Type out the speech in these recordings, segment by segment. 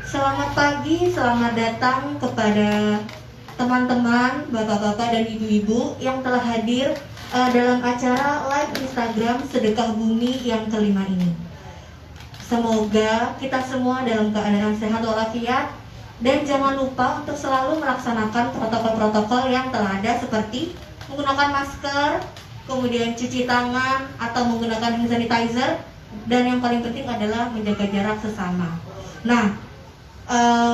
Selamat pagi, selamat datang kepada teman-teman, bapak-bapak dan ibu-ibu yang telah hadir dalam acara live Instagram Sedekah Bumi yang kelima ini. Semoga kita semua dalam keadaan sehat walafiat, dan jangan lupa untuk selalu melaksanakan protokol-protokol yang telah ada seperti menggunakan masker, kemudian cuci tangan atau menggunakan hand sanitizer, dan yang paling penting adalah menjaga jarak sesama. Nah,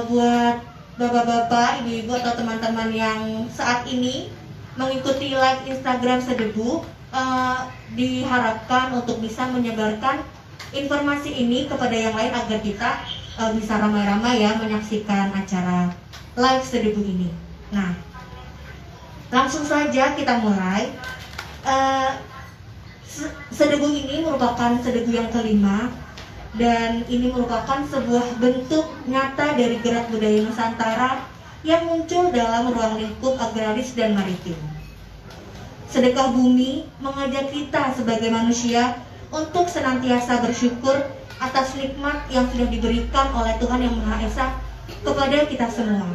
buat bapak-bapak, ibu-ibu atau teman-teman yang saat ini mengikuti live Instagram Sedebu, diharapkan untuk bisa menyebarkan informasi ini kepada yang lain agar kita bisa ramai-ramai ya menyaksikan acara live Sedebu ini. Nah, langsung saja kita mulai. Sedebu ini merupakan Sedebu yang kelima, dan ini merupakan sebuah bentuk nyata dari gerak budaya Nusantara yang muncul dalam ruang lingkup agraris dan maritim. Sedekah Bumi mengajak kita sebagai manusia untuk senantiasa bersyukur atas nikmat yang sudah diberikan oleh Tuhan Yang Maha Esa kepada kita semua.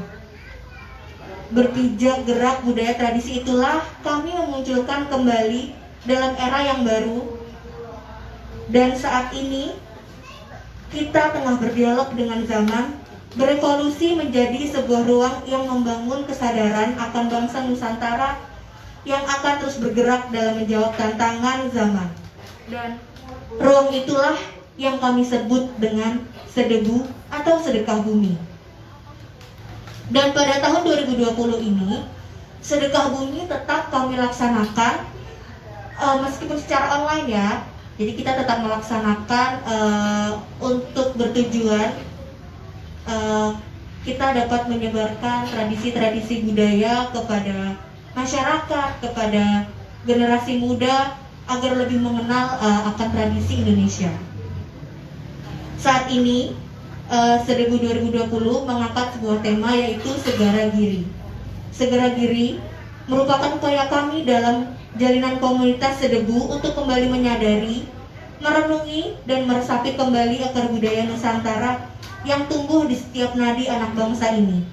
Berpijak gerak budaya tradisi itulah kami memunculkan kembali dalam era yang baru, dan saat ini kita tengah berdialog dengan zaman, berevolusi menjadi sebuah ruang yang membangun kesadaran akan bangsa Nusantara yang akan terus bergerak dalam menjawab tantangan zaman. Dan ruang itulah yang kami sebut dengan Sedebu atau Sedekah Bumi. Dan pada tahun 2020 ini, Sedekah Bumi tetap kami laksanakan meskipun secara online ya. Jadi kita tetap melaksanakan untuk bertujuan kita dapat menyebarkan tradisi-tradisi budaya kepada masyarakat, kepada generasi muda agar lebih mengenal akan tradisi Indonesia. Saat ini Sedebu 2020 mengangkat sebuah tema, yaitu Segara Giri. Segara Giri merupakan upaya kami dalam jalinan komunitas Sedebu untuk kembali menyadari, merenungi, dan meresapi kembali akar budaya Nusantara yang tumbuh di setiap nadi anak bangsa ini,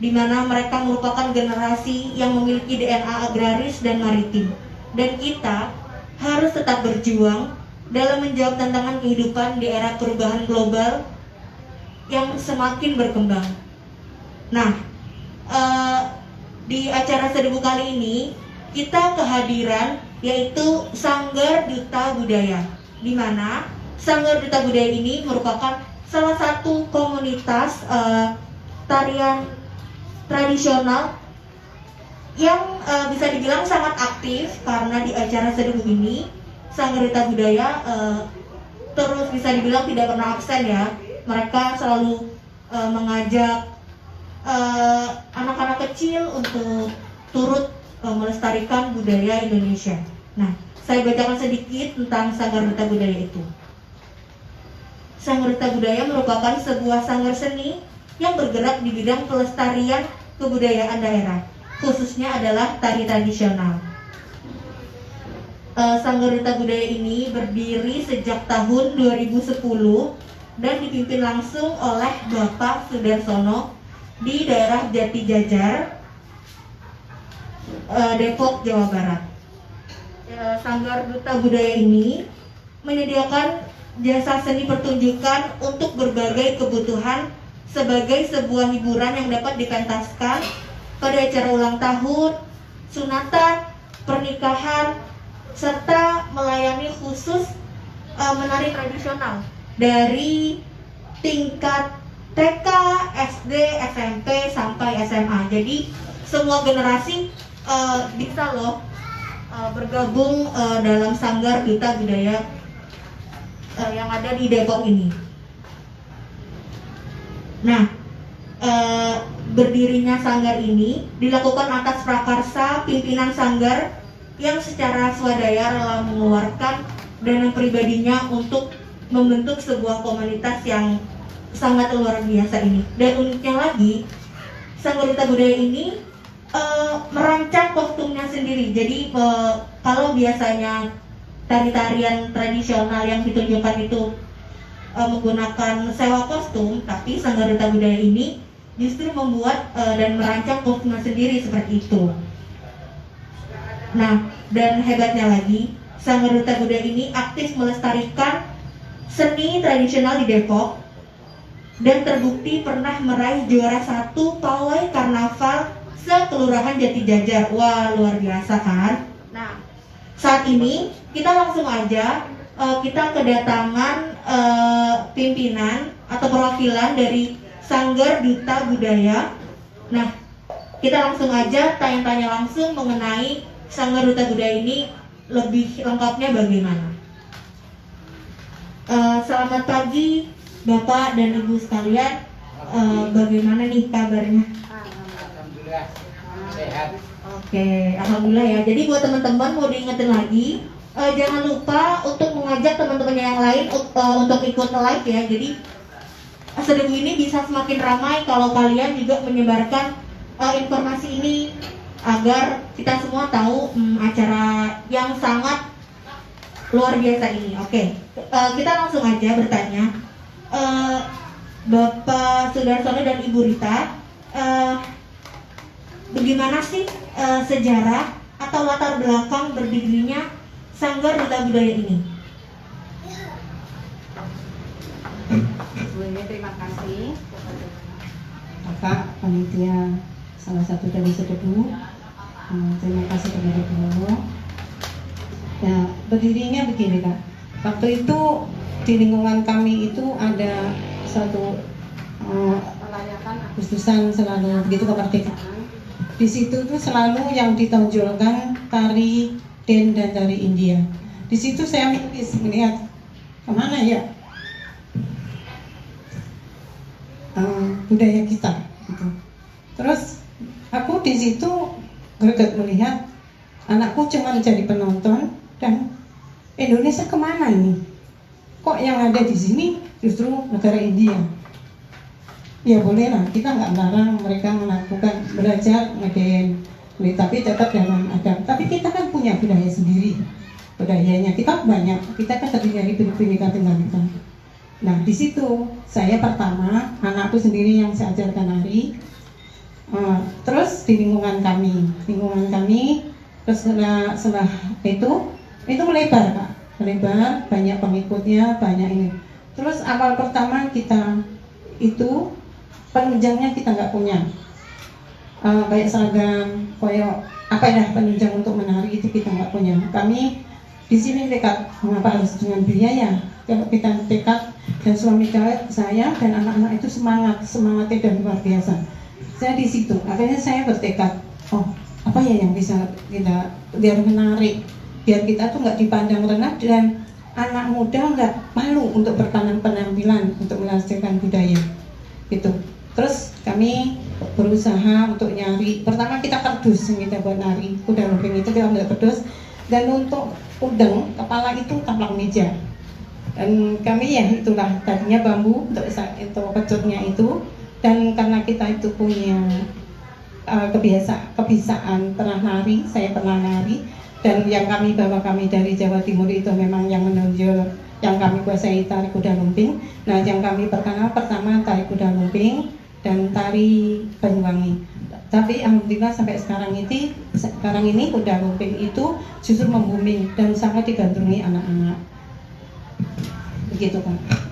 di mana mereka merupakan generasi yang memiliki DNA agraris dan maritim, dan kita harus tetap berjuang dalam menjawab tantangan kehidupan di era perubahan global yang semakin berkembang. Nah, di acara Sedebu kali ini kita kehadiran yaitu Sanggar Duta Budaya, di mana Sanggar Duta Budaya ini merupakan salah satu komunitas tarian tradisional yang bisa dibilang sangat aktif, karena di acara Sedebu ini Sanggar Duta Budaya terus bisa dibilang tidak pernah absen ya. Mereka selalu mengajak anak-anak kecil untuk turut melestarikan budaya Indonesia. Nah, saya bacakan sedikit tentang Sanggar Duta Budaya itu. Sanggar Duta Budaya merupakan sebuah sanggar seni yang bergerak di bidang pelestarian kebudayaan daerah, khususnya adalah tari tradisional. Sanggar Duta Budaya ini berdiri sejak tahun 2010 dan dipimpin langsung oleh Bapak Sudarsono di daerah Jatijajar, Depok, Jawa Barat. Sanggar Duta Budaya ini menyediakan jasa seni pertunjukan untuk berbagai kebutuhan sebagai sebuah hiburan yang dapat dipentaskan pada acara ulang tahun, sunatan, pernikahan, serta melayani khusus menari tradisional dari tingkat TK, SD, SMP, sampai SMA. Jadi semua generasi bisa loh bergabung dalam Sanggar Duta Budaya yang ada di Depok ini. Nah, berdirinya sanggar ini dilakukan atas prakarsa pimpinan sanggar yang secara swadaya rela mengeluarkan dana pribadinya untuk membentuk sebuah komunitas yang sangat luar biasa ini. Dan uniknya lagi, Sanggar Duta Budaya ini merancang kostumnya sendiri. Jadi kalau biasanya tari-tarian tradisional yang ditunjukkan itu menggunakan sewa kostum, tapi Sanggar Duta Budaya ini justru membuat dan merancang kostumnya sendiri seperti itu. Nah, dan hebatnya lagi, Sanggar Duta Budaya ini aktif melestarikan seni tradisional di Depok dan terbukti pernah meraih juara 1 pawai karnaval sekelurahan Jatijajar. Wah, luar biasa kan? Nah, saat ini kita langsung aja kita kedatangan pimpinan atau perwakilan dari Sanggar Duta Budaya. Nah, kita langsung aja tanya-tanya langsung mengenai Sanggar Duta Budaya ini lebih lengkapnya bagaimana. Selamat pagi Bapak dan Ibu sekalian, bagaimana nih kabarnya? Alhamdulillah sehat. Oke, alhamdulillah ya. Jadi buat teman-teman mau diingetin lagi, jangan lupa untuk mengajak teman-teman yang lain untuk ikut live ya. Jadi seduh ini bisa semakin ramai kalau kalian juga menyebarkan informasi ini agar kita semua tahu acara yang sangat luar biasa ini. Oke, kita langsung aja bertanya. Bapak Sudarsono dan Ibu Rita, bagaimana sih sejarah atau latar belakang berdirinya Sanggar Duta Budaya ini? Sebelumnya terima kasih kepada Kakak panitia salah satu dari Sedebu. Terima kasih kepada beliau. Ya, berdirinya begini Kak. Waktu itu di lingkungan kami itu ada satu merayakan Agustusan selalu begitu kemerdekaan. Di situ tuh selalu yang ditonjolkan tari Den dan tari India. Di situ saya melihat kemana ya budaya kita. Gitu. Terus aku di situ greget melihat anakku cuma jadi penonton dan Indonesia kemana ini? Kok yang ada di sini justru negara India? Ya bolehlah, kita nggak melarang mereka melakukan belajar ngeden, tapi tetap dalam adab. Tapi kita kan punya budaya sendiri, budayanya kita banyak. Kita kan terdiri dari Bhinneka Tunggal Ika. Nah di situ saya pertama anakku sendiri yang saya ajarkan nari. Terus di lingkungan kami, terus setelah itu melebar Kak, melebar, banyak pengikutnya, banyak ini. Terus awal pertama kita itu penunjangnya kita nggak punya, kayak seragam, kayak apa ya penunjang untuk menari itu kita nggak punya. Kami di sini tekad, mengapa harus dengan biaya? Kalau kita tekad dan suami saya dan anak-anak itu semangatnya dan luar biasa. Saya di situ, akhirnya saya bertekad, oh apa ya yang bisa kita biar menarik, biar kita tuh nggak dipandang rendah dan anak muda nggak malu untuk penampilan untuk melestarikan budaya, gitu. Terus kami berusaha untuk nyari, pertama kita kardus yang kita buat nari, kuda lumping itu kita ambil kardus, dan untuk udeng kepala itu taplak meja. Dan kami ya itulah tadinya bambu untuk pecutnya itu. Dan karena kita itu punya kebiasaan pernah nari, saya pernah nari, dan yang kami dari Jawa Timur itu memang yang menonjol, yang kami kuasai tari kuda lumping. Nah yang kami perkenal pertama tari kuda lumping dan tari Banyuwangi. Tapi alhamdulillah sampai sekarang ini kuda lumping itu justru membooming dan sangat digandrungi anak-anak. Begitu Kak.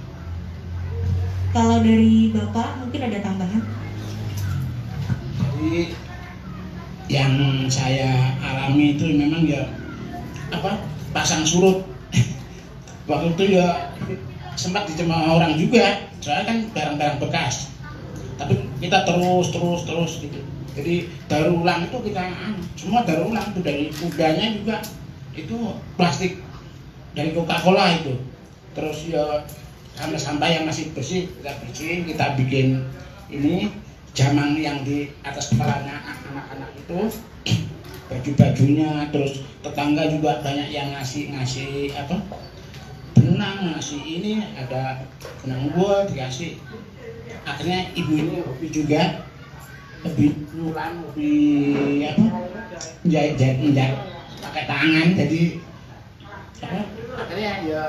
Kalau dari Bapak mungkin ada tambahan? Jadi yang saya alami itu memang ya pasang surut. Waktu itu ya sempat dicema orang juga, soalnya kan barang-barang bekas. Tapi kita terus gitu. Jadi daur ulang itu kita semua daur ulang itu, dari kudanya juga itu plastik dari Coca-Cola itu. Terus ya sampah yang masih bersih kita bersihin, kita bikin ini jamang yang di atas kepalanya anak-anak itu, baju-bajunya. Terus tetangga juga banyak yang ngasih benang, ngasih ini, ada benang gua dikasih. Akhirnya ibu ini hobi juga, lebih nyulam, lebih jahit pakai tangan. Jadi akhirnya ya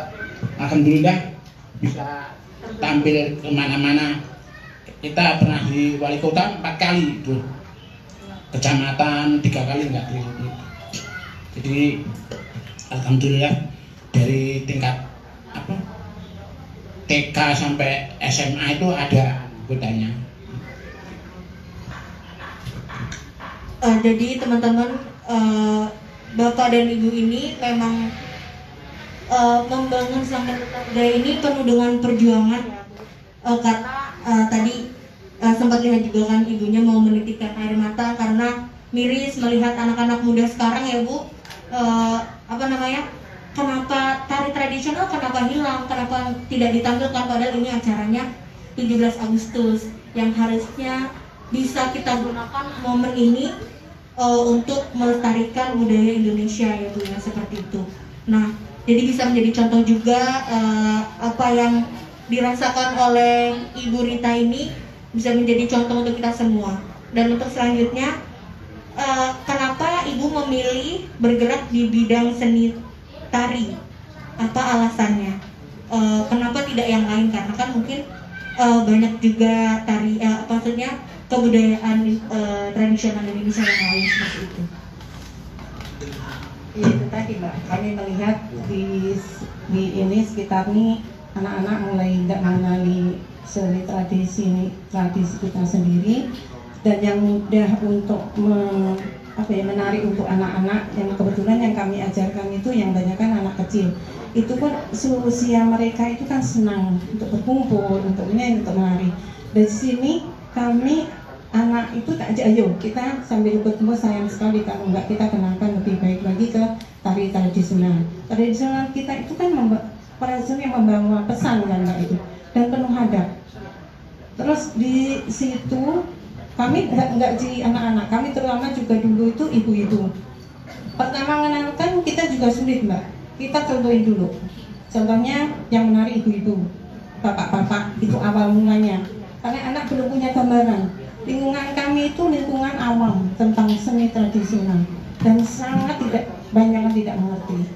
alhamdulillah bisa tampil kemana-mana. Kita pernah di wali kota 4 kali itu, kecamatan 3 kali enggak di. Jadi alhamdulillah dari tingkat TK sampai SMA itu ada anggotanya. Jadi teman-teman, Bapak dan Ibu ini memang membangun Sanggar Duta Budaya ini penuh dengan perjuangan ya, karena tadi sempat lihat juga kan ibunya mau menitikkan air mata karena miris melihat anak-anak muda sekarang ya Bu, kenapa tari tradisional kenapa hilang, kenapa tidak ditampilkan, padahal ini acaranya 17 Agustus yang harusnya bisa kita gunakan momen ini untuk melestarikan budaya Indonesia ya Bu ya, seperti itu. Nah, jadi bisa menjadi contoh juga apa yang dirasakan oleh Ibu Rita ini bisa menjadi contoh untuk kita semua. Dan untuk selanjutnya, kenapa Ibu memilih bergerak di bidang seni tari? Apa alasannya? Kenapa tidak yang lain? Karena kan mungkin banyak juga tari, maksudnya kebudayaan tradisional Indonesia yang lain seperti itu. Iya, itu tadi Mbak, kami melihat di ini sekitar ini anak-anak mulai tidak mengenali seni tradisi kita sendiri, dan yang mudah untuk menarik untuk anak-anak yang kebetulan yang kami ajarkan itu yang banyak kan anak kecil. Itu pun usia mereka itu kan senang untuk berkumpul, untuk menyanyi, untuk menari. Dari sini kami anak itu tak ajak, ayo kita sambil berkumpul, sayang sekali kalau enggak kita kenalkan lebih baik lagi ke tari tradisional. Tradisional kita itu kan yang membawa pesan kan Mbak itu, dan penuh hadap. Terus di situ kami enggak di anak-anak, kami terutama juga dulu itu ibu-ibu. Pertama mengenalkan kita juga sulit Mbak, kita contohin dulu. Contohnya yang menari ibu-ibu, bapak-bapak itu awal mulanya, karena anak belum punya gambaran. Lingkungan kami itu lingkungan awam tentang seni tradisional dan sangat banyak yang tidak mengerti.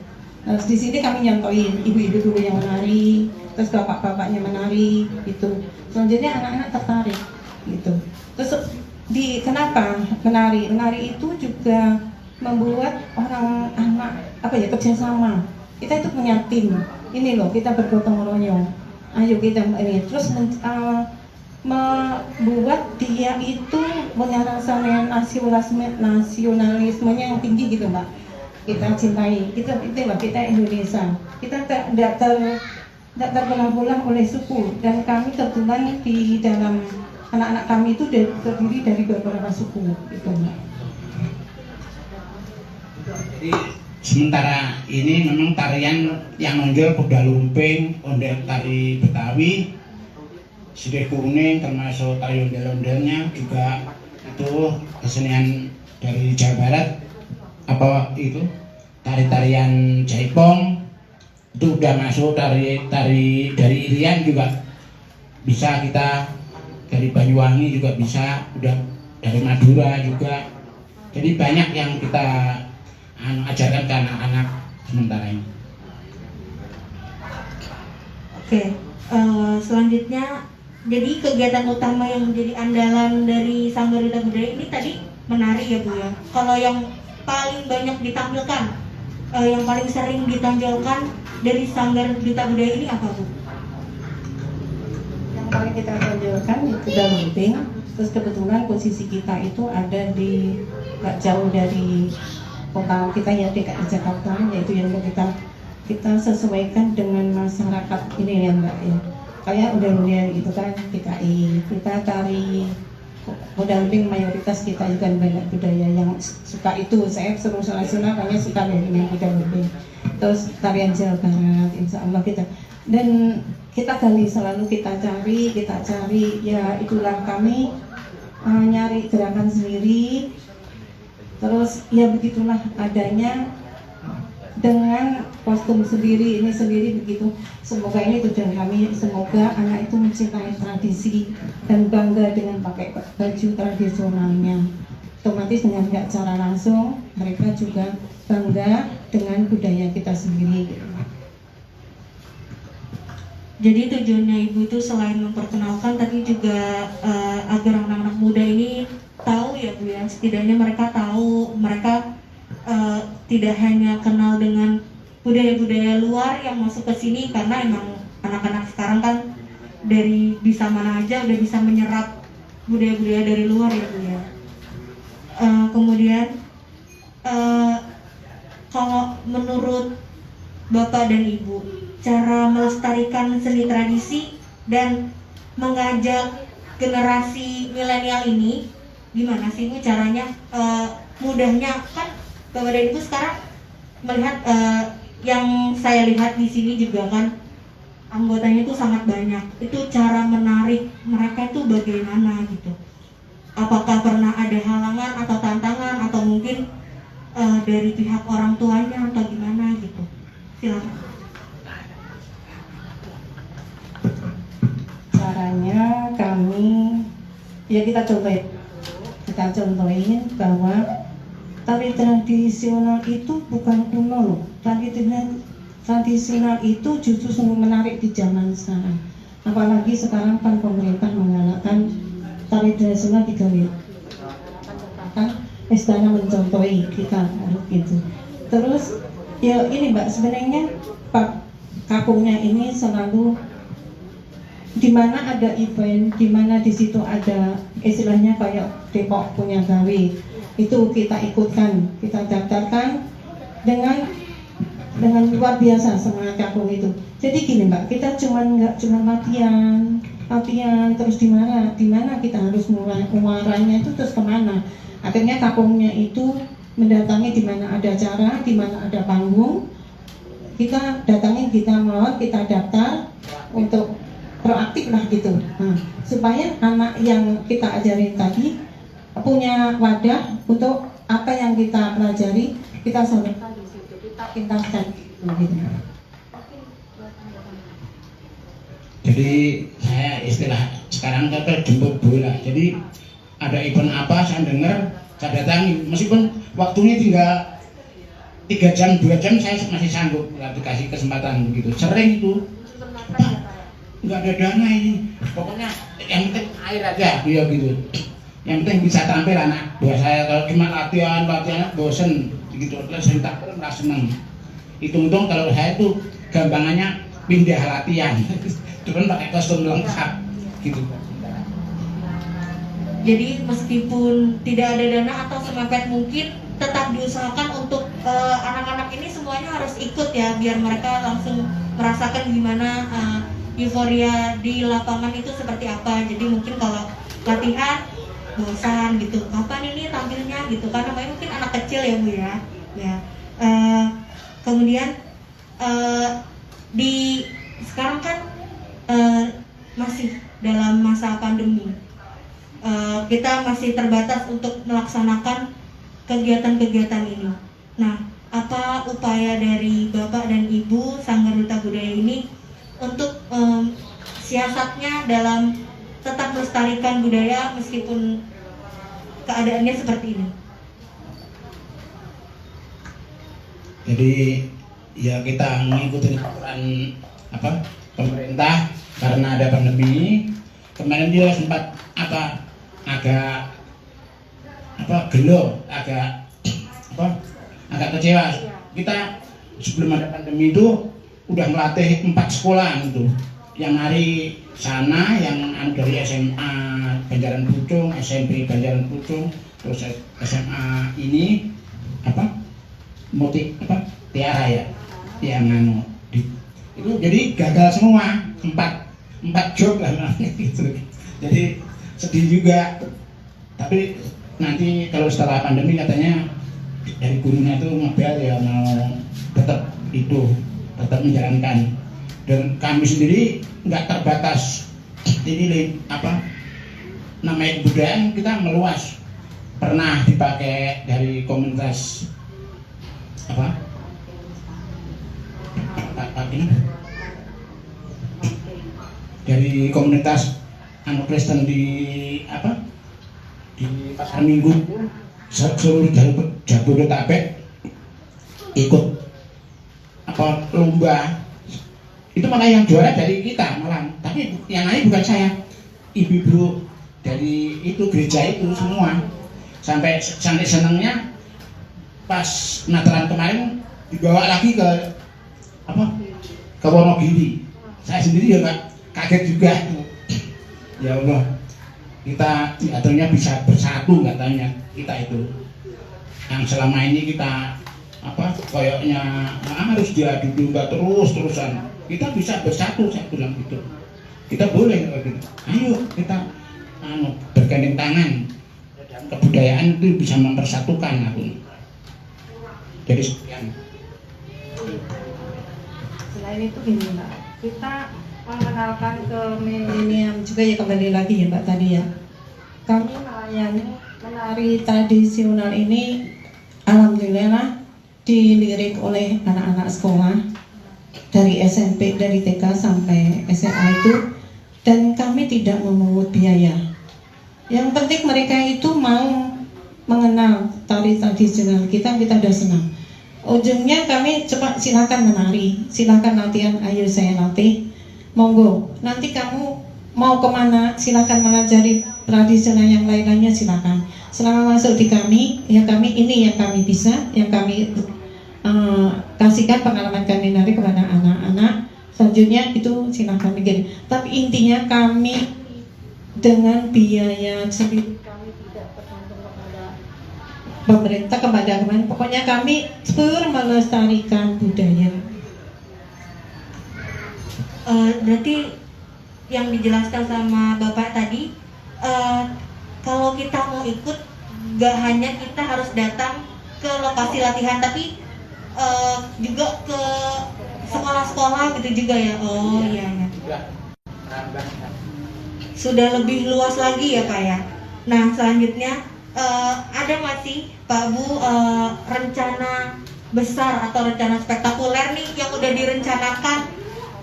Nah, di sini kami nyontohin ibu-ibu dulu yang menari, terus bapak-bapaknya menari, gitu. Selanjutnya anak-anak tertarik, gitu. Terus kenapa menari? Menari itu juga membuat orang anak kerjasama. Kita itu punya tim. Ini loh, kita bergotong royong. Ayo kita ini. Terus membuat dia itu punya rasa nasionalismenya yang tinggi gitu Mbak. Kita cintai, itu Mbak, kita Indonesia. Kita tidak terbelah-belah oleh suku, dan kami kebetulan di dalam anak-anak kami itu terdiri dari beberapa suku gitu Mbak. Jadi sementara ini memang tarian yang nonjol kuda lumping, ondel tari Betawi, sirih kuning, termasuk tari ondel-ondelnya juga itu kesenian dari Jawa Barat. Apa itu tari-tarian jaipong itu udah masuk, tari dari Irian juga bisa, kita dari Banyuwangi juga bisa, udah dari Madura juga. Jadi banyak yang kita ajarkan ke anak-anak sementara ini. Oke, selanjutnya jadi kegiatan utama yang menjadi andalan dari Sanggar Duta Budaya ini tadi menari ya Bu ya. Kalau yang paling banyak ditampilkan, yang paling sering ditonjolkan dari Sanggar Duta Budaya ini apa Bu? Yang paling kita tonjolkan itu kuda lumping. Terus kebetulan posisi kita itu ada di gak jauh dari kota kita ya, DKI Jakarta, yaitu yang kita sesuaikan dengan masyarakat ini ya Mbak ya. Kayak udah gitu kan DKI, kita tari kuda lumping, mayoritas kita juga banyak budaya yang suka itu. Saya seluruh nasional kayaknya suka dengan kuda lumping. Terus tarian Jawa Barat, insya Allah kita, dan kita selalu kita cari ya, itulah kami nyari gerakan sendiri. Terus ya begitulah adanya, dengan kostum sendiri, ini sendiri begitu. Semoga ini tujuan kami, semoga anak itu mencintai tradisi dan bangga dengan pakai baju tradisionalnya. otomatis dengan nggak secara langsung mereka juga bangga dengan budaya kita sendiri. Jadi tujuannya Ibu itu selain memperkenalkan, tapi juga agar anak-anak muda ini tahu ya Bu ya, setidaknya mereka tahu, mereka tidak hanya kenal dengan budaya-budaya luar yang masuk ke sini, karena emang anak-anak sekarang kan dari bisa mana aja udah bisa menyerap budaya-budaya dari luar ya Bu ya. Kemudian kalau menurut Bapak dan Ibu, cara melestarikan seni tradisi dan mengajak generasi milenial ini gimana sih Bu caranya? Mudahnya kan Bapak dan Ibu sekarang melihat yang saya lihat di sini juga kan anggotanya itu sangat banyak. Itu cara menarik mereka itu bagaimana gitu? Apakah pernah ada halangan atau tantangan atau mungkin dari pihak orang tuanya atau gimana gitu? Silakan. Caranya kami ya kita contohin bahwa tari tradisional itu bukan kuno loh. Tari tradisional itu justru sungguh menarik di zaman sekarang. Apalagi sekarang kan pemerintah menggalakkan tari tradisional digawe. Kan istana mencontohi kita gitu. Terus ya ini Mbak, sebenarnya Pak kampungnya ini selalu di mana ada event, di mana di situ ada istilahnya kayak Depok punya gawe, itu kita ikutkan, kita daftarkan dengan luar biasa semangat kampung itu. Jadi gini Mbak, kita nggak cuma latihan terus di mana kita harus mulai muaranya itu terus kemana. Akhirnya kampungnya itu mendatangi di mana ada acara, di mana ada panggung, kita datangin, kita mau, kita daftar untuk proaktif lah gitu. Nah, supaya anak yang kita ajarin tadi punya wadah untuk apa yang kita pelajari, kita sampaikan di situ, kita pintarkan gitu. Jadi saya istilah sekarang kata jemput bola. Jadi ada event apa saya dengar, saya datangi, meskipun waktunya tinggal 3 jam 2 jam saya masih sanggup dikasih kesempatan begitu. Sering itu Pak, nggak ada dana ini, pokoknya yang penting air aja ya gitu. Yang penting bisa tampil anak buah saya. Kalau cuma latihan bosen gitu, saya tak pernah merasa seneng. Hitung-hitung kalau saya itu gampangannya pindah latihan, cuman pakai kostum lengkap gitu. Jadi meskipun tidak ada dana atau semepet mungkin, tetap diusahakan untuk anak-anak ini semuanya harus ikut ya, biar mereka langsung merasakan gimana euforia di lapangan itu seperti apa. Jadi mungkin kalau latihan bosan gitu, kapan ini tampilnya gitu kan, namanya mungkin anak kecil ya Bu ya. Kemudian di sekarang kan masih dalam masa pandemi. Kita masih terbatas untuk melaksanakan kegiatan-kegiatan ini. Nah, apa upaya dari Bapak dan Ibu Sanggar Duta Budaya ini untuk siasatnya dalam tetap melestarikan budaya meskipun keadaannya seperti ini? Jadi ya kita mengikuti aturan pemerintah karena ada pandemi. Kemarin dia sempat agak gelo, agak kecewa. Kita sebelum ada pandemi itu udah melatih 4 sekolah gitu, yang hari sana, yang dari SMA Banjaran Pucung, SMP Banjaran Pucung, terus SMA ini Tiara ya, yang itu jadi gagal semua, 4 job lah gitu. Jadi sedih juga. Tapi nanti kalau setelah pandemi katanya dari gurunya itu ngebel ya mau tetap menjalankan. Dan kami sendiri nggak terbatas. Ini namanya kebudayaan kita meluas. Pernah dipakai dari komunitas dari komunitas Kristen di Pasar Minggu seluruh Jabodetabek ikut apa lomba itu, malah yang juara dari kita malah, tapi yang lain bukan saya, ibu-ibu dari itu gereja itu semua, sampai senangnya pas Natalan kemarin dibawa lagi ke apa, ke Wonogiri. Saya sendiri juga kaget juga itu. Ya Allah, kita katanya bisa bersatu, katanya kita itu yang selama ini kita apa kayaknya harus diadu domba terus-terusan, kita bisa bersatu, saya bilang gitu. Kita boleh gitu. Ayo kita bergandeng tangan, kebudayaan itu bisa mempersatukan aku. Jadi sekian. Selain itu gini Mbak, kita mengenalkan ke milenium juga ya, kembali lagi ya Mbak tadi ya. Kami melayani menari tradisional ini alhamdulillah dilirik oleh anak-anak sekolah dari SMP, dari TK sampai SMA itu, dan kami tidak memungut biaya. Yang penting mereka itu mau mengenal tari tradisional kita udah senang. Ujungnya kami coba silakan menari, silakan latihan, ayo saya latih, monggo. Nanti kamu mau kemana, silakan mengajari tradisional yang lain-lainnya, silakan. Selama masuk di kami, ya kami ini yang kami bisa, yang kami kasihkan pengalaman kami nari kepada anak-anak. Selanjutnya itu silakan bikin. Tapi intinya kami dengan biaya sendiri, kami tidak tergantung kepada pemerintah, kepada kemana. Pokoknya kami melestarikan budaya. Berarti yang dijelaskan sama Bapak tadi, kalau kita mau ikut, gak hanya kita harus datang ke lokasi latihan, tapi juga ke sekolah-sekolah gitu juga ya. Oh iya ya. Sudah lebih luas lagi ya Pak ya. Nah selanjutnya ada masih Pak Bu rencana besar atau rencana spektakuler nih yang udah direncanakan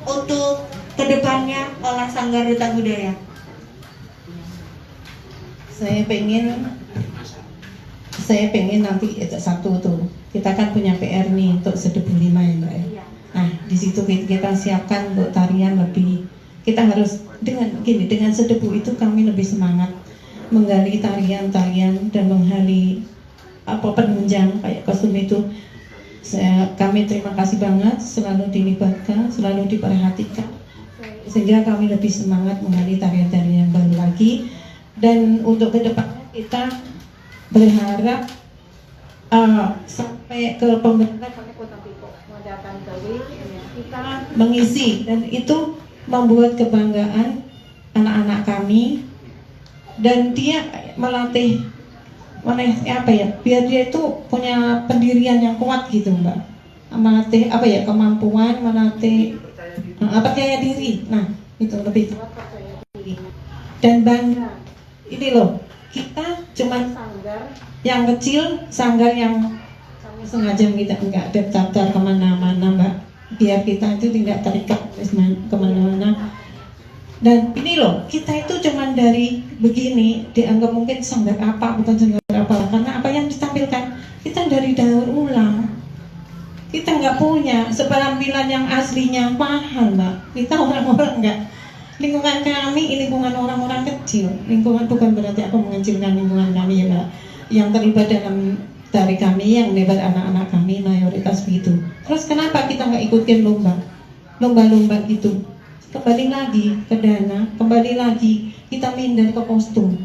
untuk kedepannya oleh Sanggar Duta Budaya? Saya pengen nanti satu tuh, kita kan punya PR nih untuk Sedebu 5 ya Mbak ya. Nah di situ kita siapkan untuk tarian lebih, kita harus dengan Sedebu itu kami lebih semangat menggali tarian-tarian dan menggali penunjang kayak kostum itu. Kami terima kasih banget, selalu dilibatkan, selalu diperhatikan, sehingga kami lebih semangat menggali tarian-tarian yang baru lagi. Dan untuk kedepannya kita berharap sampai ke pemerintah kita mengisi, dan itu membuat kebanggaan anak-anak kami, dan dia melatih biar dia itu punya pendirian yang kuat gitu Mbak, melatih kemampuan, melatih percaya diri. Nah itu lebih kuat percaya diri dan bangga. Ini loh, kita cuma sanggar yang kecil, sanggar yang kami sengaja kita enggak daftar kemana-mana Mbak, biar kita itu tidak terikat kemana-mana. Dan ini loh, kita itu cuma dari begini dianggap mungkin sanggar apa, bukan sanggar apa, karena apa yang ditampilkan kita dari daur ulang. Kita nggak punya sepenampilan yang aslinya, mahal Mbak. Kita orang-orang nggak, lingkungan kami lingkungan orang-orang kecil, lingkungan, bukan berarti aku mengecilkan lingkungan kami ya Mbak, yang terlibat dalam tari kami, yang lebat anak-anak kami mayoritas begitu. Terus kenapa kita nggak ikutin lomba gitu? Kembali lagi ke dana, kembali lagi kita pindah ke kostum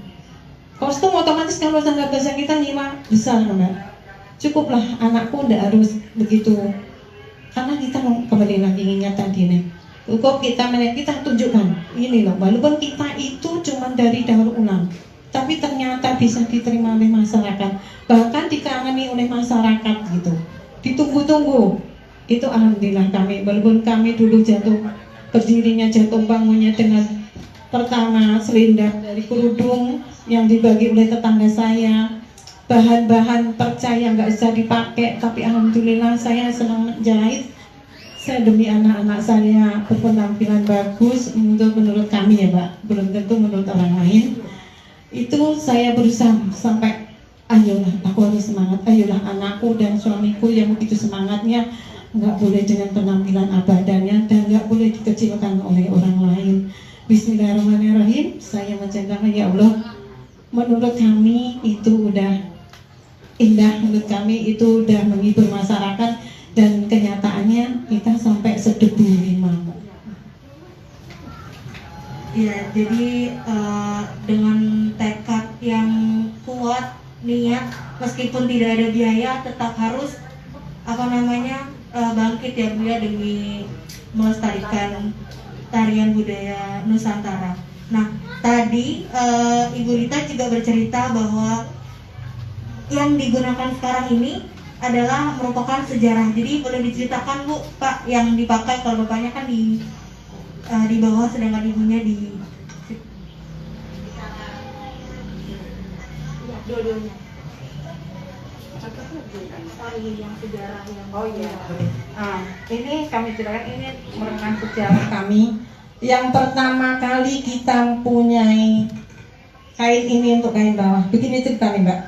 otomatis kalau sanggar bahasa kita nyimak besar Mbak. Cukuplah anakku ndak harus begitu, karena kita kembali lagi ingat tadi nih, cukup kita tunjukkan ini loh, walaupun kita itu cuma dari daur ulang, tapi ternyata bisa diterima oleh masyarakat, bahkan dikagumi oleh masyarakat gitu, ditunggu-tunggu. Itu alhamdulillah kami, walaupun kami dulu berdirinya jatuh bangunnya dengan pertama selendang dari kerudung yang dibagi oleh tetangga saya, bahan-bahan percaya nggak bisa dipakai, tapi alhamdulillah saya senang menjahit. Saya demi anak-anak saya berpenampilan bagus, menurut kami ya Mbak, belum tentu menurut orang lain. Itu saya berusaha sampai ayolah aku harus semangat, ayolah anakku dan suamiku yang begitu semangatnya nggak boleh dengan penampilan apa adanya dan nggak boleh dikecilkan oleh orang lain. Bismillahirrahmanirrahim. Saya mencanangkan, ya Allah, menurut kami itu udah indah, menurut kami itu udah menghibur masyarakat, dan kenyataannya kita sampai sedebu 5. Ya, jadi dengan tekad yang kuat, niat, meskipun tidak ada biaya, tetap harus bangkit ya Bu ya, demi melestarikan tarian budaya Nusantara. Nah, tadi Ibu Rita juga bercerita bahwa yang digunakan sekarang ini adalah merupakan sejarah. Jadi boleh diceritakan Bu, Pak, yang dipakai, kalau bapaknya kan di bawah sedangkan ibunya di dua-duanya. Yang sejarah yang Ini kami ceritakan, ini merupakan sejarah kami. Yang pertama kali kita mempunyai kain ini untuk kain bawah. Begini ceritanya Mbak.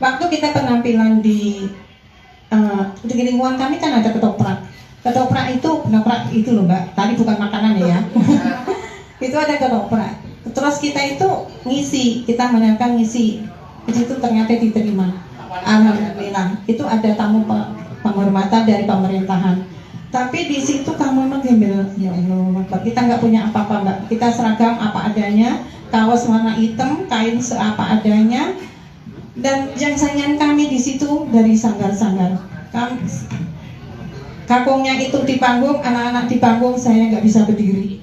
Waktu kita penampilan di lingkungan kami kan ada ketoprak. Ketoprak itu loh Mbak. Tadi bukan makanan ya. Itu ada ketoprak. Terus kita itu ngisi, kita menyiapkan ngisi. Di situ ternyata diterima. Alhamdulillah, itu ada tamu penghormatan dari pemerintahan. Tapi di situ kamu memang gembel, ya Allah, kita nggak punya apa-apa Mbak. Kita seragam apa adanya, kaos warna hitam, kain seapa adanya. Dan yang saingan kami di situ dari sanggar-sanggar. Kakungnya itu di panggung, anak-anak di panggung, saya nggak bisa berdiri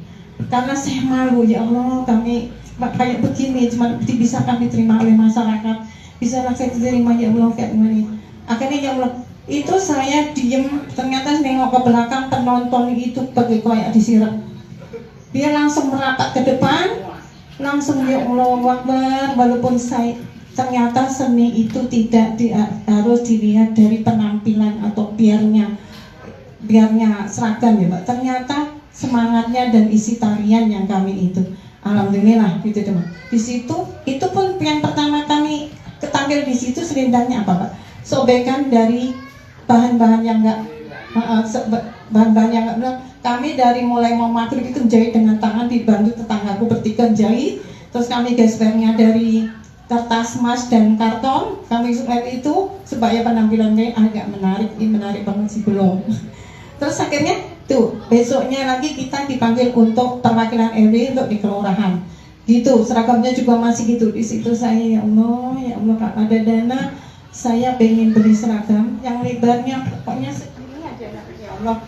karena saya malu. Ya Allah, kami kayak begini cuma bisa kami terima oleh masyarakat. Bisa saya terima, ya Allah, kayak gini. Akhirnya ya Allah, itu saya diem, ternyata nengok ke belakang, penonton itu pakai kayak disiram. Dia langsung merapat ke depan, langsung ya Allah Akbar. Walaupun saya ternyata seni itu tidak harus dilihat dari penampilan atau biarnya seragam ya Mbak. Ternyata semangatnya dan isi tarian yang kami itu, alhamdulillah gitu teman. Di situ itu pun yang pertama kami ketampil di situ, selendangnya apa Pak? Sobekan dari bahan-bahan yang enggak benar. Kami dari mulai mau maghrib itu jahit dengan tangan, dibantu tetanggaku bertiga jahit. Terus kami gespernya dari kertas emas dan karton. Kami itu supaya penampilannya agak menarik. Ini menarik banget sih belum. Terus akhirnya tuh besoknya lagi kita dipanggil untuk perwakilan RW untuk di kelurahan. Gitu, seragamnya juga masih gitu. Di situ saya, ya Allah, Kak, ada dana, saya pengen beli seragam yang lebarnya pokoknya segini aja, ya Allah.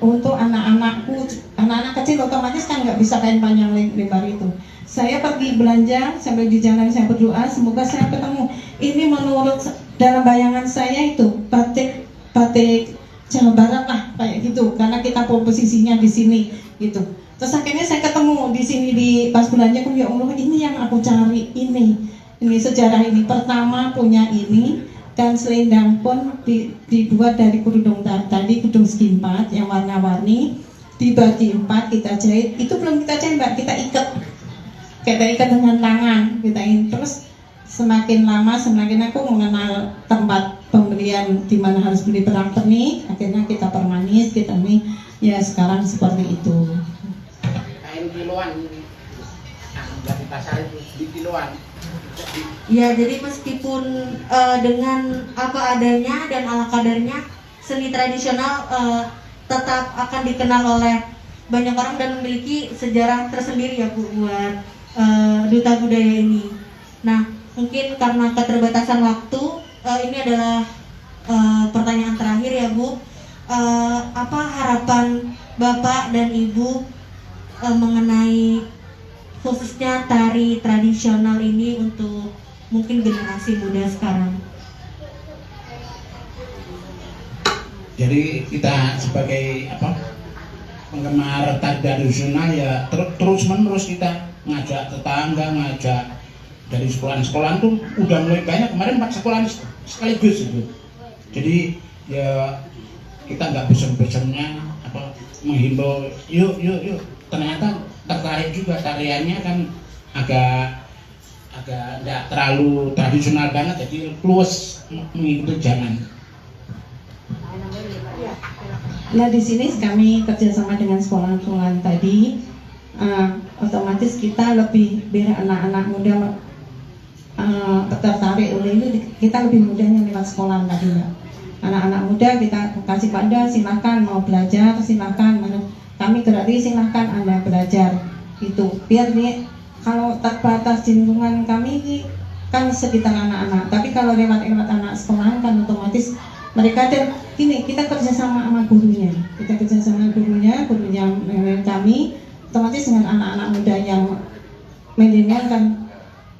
Untuk anak-anakku, anak-anak kecil otomatis kan nggak bisa kain panjang lebar itu. Saya pergi belanja sambil di jalan saya berdoa, semoga saya ketemu. Ini menurut dalam bayangan saya itu batik Jawa Barat lah kayak gitu, karena kita posisinya di sini gitu. Terus akhirnya saya ketemu di sini di pas belanja, ya Allah, ini yang aku cari, ini sejarah ini. Pertama punya ini, dan selendang pun dibuat dari kerudung tadi, kerudung segi 4 yang warna-warni, dibagi 4 kita jahit. Itu belum kita jahit Mbak, kita ikat dengan tangan, kita ini. Terus semakin lama semakin aku mengenal tempat pembelian di mana harus beli pernak-pernik. Akhirnya kita permanis, kita nih ya sekarang seperti itu. Kiloan dari pasar itu di kiloan. Ya, jadi meskipun dengan apa adanya dan ala kadarnya, seni tradisional tetap akan dikenal oleh banyak orang dan memiliki sejarah tersendiri ya Bu buat duta budaya ini. Nah, mungkin karena keterbatasan waktu, ini adalah pertanyaan terakhir ya Bu. Apa harapan Bapak dan Ibu mengenai khususnya tari tradisional ini untuk mungkin generasi muda sekarang? Jadi kita sebagai penggemar tari tradisional ya terus menerus kita ngajak tetangga, ngajak dari sekolah-sekolah tuh udah mulai banyak, kemarin 4 sekolah sekaligus itu. Jadi ya kita nggak bosan-bosannya menghimbau yuk, ternyata tertarik juga, tariannya kan agak agak nggak terlalu tradisional banget, jadi luas mengikuti zaman. Nah di sini kami kerjasama dengan sekolah-sekolah tadi, otomatis kita lebih biar anak-anak muda tertarik oleh ini, kita lebih mudahnya lewat sekolah tadi Mbak. Anak-anak muda kita kasih pada silahkan mau belajar, silahkan kami gratis, silahkan Anda belajar itu biar nih kalau terbatas di lingkungan kami kan sekitar anak-anak, tapi kalau lewat anak sekolahan kan otomatis mereka gini, kita kerjasama sama gurunya, gurunya kami otomatis dengan anak-anak muda yang milenial kan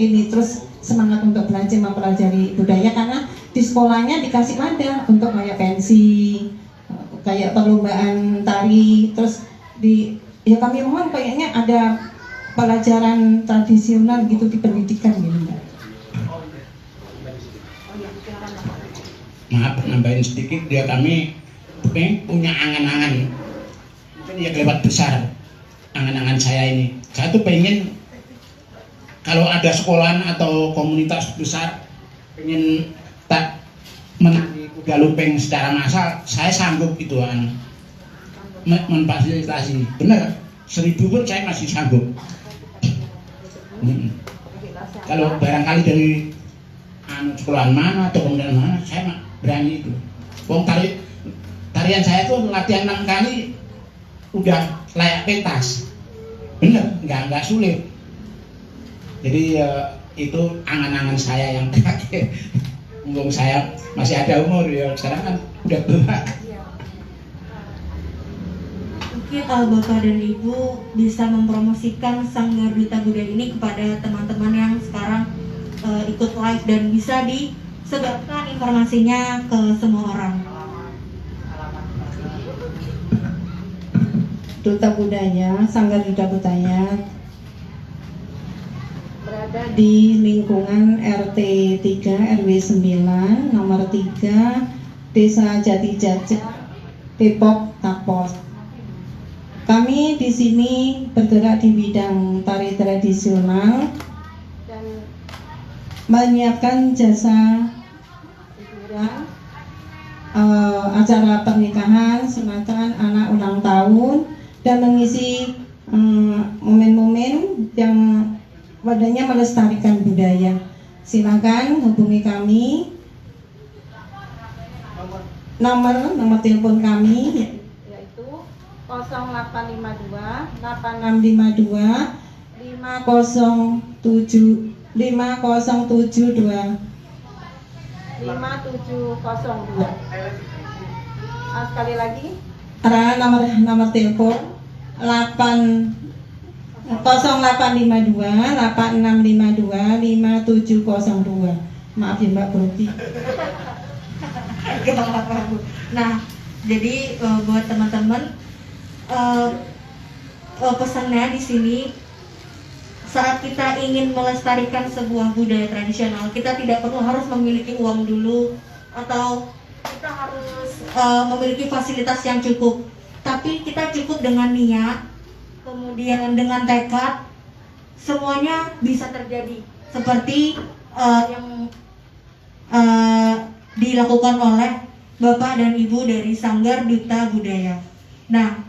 ini terus semangat untuk belajar mempelajari budaya, karena di sekolahnya dikasih ada untuk kayak pensi, kayak perlombaan tari, terus ya kami mohon kayaknya ada pelajaran tradisional gitu di pendidikan gitu Mbak. Maaf nambahin sedikit, dia kami punya angan-angan, mungkin ya kelewat besar angan-angan saya ini. Saya tuh pengen kalau ada sekolahan atau komunitas besar pengen tak menangi kuda lumping secara massal, saya sanggup itu memfasilitasi. Bener, 1000 pun saya masih sanggup. Kalau barangkali dari sekolahan mana atau kemudian mana, saya berani itu. Wong tarian saya tuh latihan 6 kali udah layak pentas. Bener, nggak sulit. Jadi itu angan-angan saya yang terakhir. Mumpung saya masih ada umur ya, sekarang kan udah tua. Mungkin Bapak dan Ibu bisa mempromosikan Sanggar Duta Budaya ini kepada teman-teman yang sekarang ikut live dan bisa disebarkan informasinya ke semua orang. Duta Budaya, Sanggar Duta Budaya berada di lingkungan RT 3 RW 9 nomor 3 Desa Jati Jajar, Depok, Tapos. Kami di sini bergerak di bidang tari tradisional dan menyiapkan jasa hiburan, acara pernikahan, sunatan, anak ulang tahun, dan mengisi momen-momen yang wadahnya melestarikan budaya. Silakan hubungi kami. Nomor telepon kami yaitu 0852 8652 5072 5702. Sekali lagi nomor telepon 0852 8652 5702. Maaf ya Mbak Broti. Nah, jadi buat teman-teman pesannya di sini, saat kita ingin melestarikan sebuah budaya tradisional, kita tidak perlu harus memiliki uang dulu atau kita harus memiliki fasilitas yang cukup, tapi kita cukup dengan niat, kemudian dengan tekad, semuanya bisa terjadi seperti yang dilakukan oleh Bapak dan Ibu dari Sanggar Duta Budaya. Nah,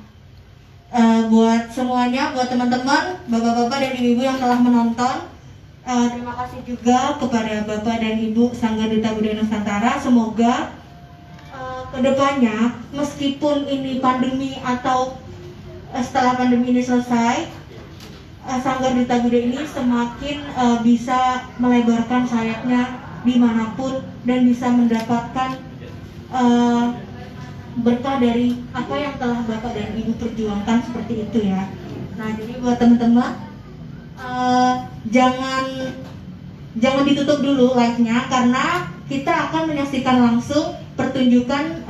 buat semuanya, buat teman-teman, bapak-bapak dan ibu-ibu yang telah menonton, terima kasih juga kepada Bapak dan Ibu Sanggar Duta Budaya Nusantara. Semoga kedepannya, meskipun ini pandemi atau setelah pandemi ini selesai, Sanggar Duta Budaya ini semakin bisa melebarkan sayapnya dimanapun dan bisa mendapatkan berkah dari apa yang telah Bapak dan Ibu perjuangkan, seperti itu ya. Nah, jadi buat teman-teman, jangan ditutup dulu live-nya, karena kita akan menyaksikan langsung pertunjukan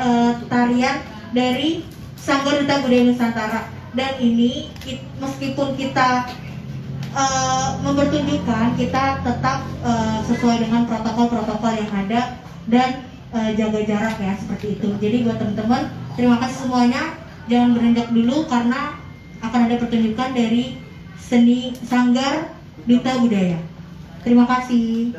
tarian dari Sanggar Duta Budaya Nusantara. Dan ini meskipun kita mempertunjukkan, kita tetap sesuai dengan protokol-protokol yang ada dan jaga jarak ya, seperti itu. Jadi buat teman-teman, terima kasih semuanya. Jangan beranjak dulu karena akan ada pertunjukan dari seni Sanggar Duta Budaya. Terima kasih.